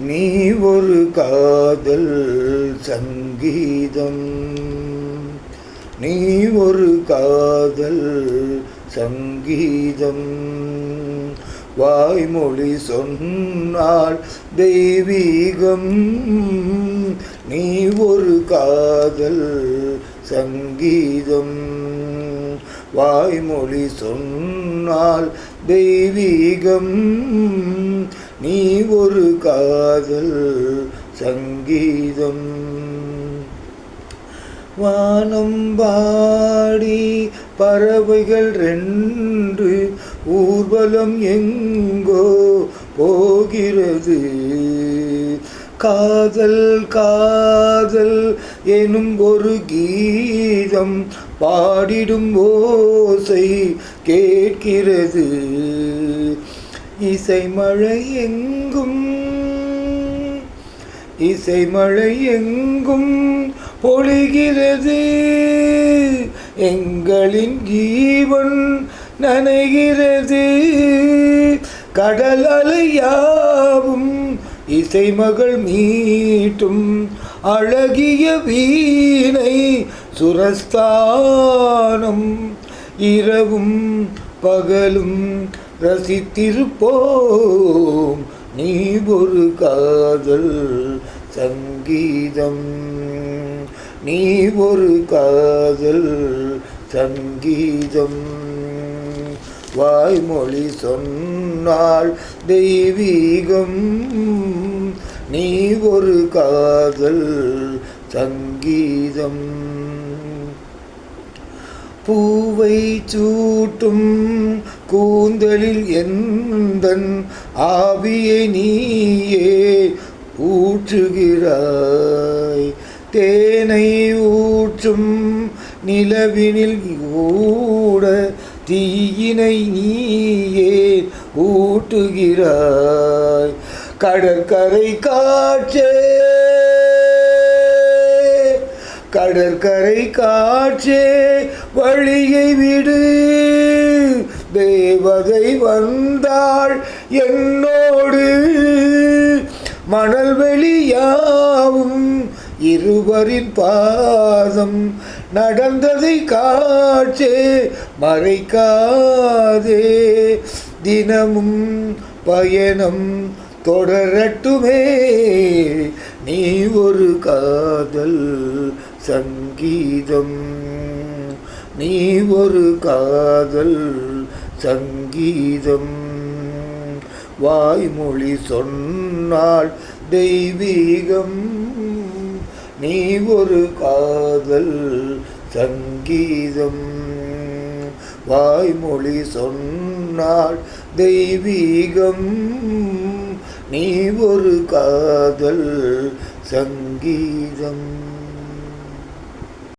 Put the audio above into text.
நீ ஒரு காதல் சங்கீதம். நீ ஒரு காதல் சங்கீதம். வாய்மொழி சொன்னால் தெய்வீகம். நீ ஒரு காதல் சங்கீதம். வாய்மொழி சொன்னால் தெய்வீகம். நீ ஒரு காதல் சங்கீதம். வானம் பாடி பறவைகள் ரெண்டு ஊர்வலம் எங்கோ போகிறது. காதல் காதல் எனும் ஒரு கீதம் பாடிடும் ஓசை கேட்கிறது. இசைமழை எங்கும் இசைமழை எங்கும் பொழிகிறது. எங்களின் ஜீவன் நனைகிறது. கடல் அலையாவும் இசைமகள் மீட்டும் அழகிய வீணை சுரஸ்தானம். இரவும் பகலும் ரசித்திருப்போம். நீ ஒரு காதல் சங்கீதம். நீ ஒரு காதல் சங்கீதம். வாய்மொழி சொன்னால் தெய்வீகம். நீ ஒரு காதல் சங்கீதம். பூவை சூட்டும் கூந்தலில் எந்தன் ஆவியை நீயே ஊற்றுகிறாய். தேனை ஊற்றும் நிலவினில் கூட தீயினை நீயே ஊட்டுகிறாய். கடற்கரை காற்றே கடற்கரை காற்றே வழியை விடு. தேவதை வந்தாள் என்னோடு. மணல் வெளியாவும் இருவரின் பாதம் நடந்ததை காற்றே மறைக்காதே. தினமும் பயணம் தொடரட்டுமே. நீ ஒரு காதல் சங்கீதம். நீ ஒரு காதல் சங்கீதம். வாய்மொழி சொன்னால் தெய்வீகம். நீ ஒரு காதல் சங்கீதம். வாய்மொழி சொன்னால் தெய்வீகம். நீ ஒரு காதல் சங்கீதம்.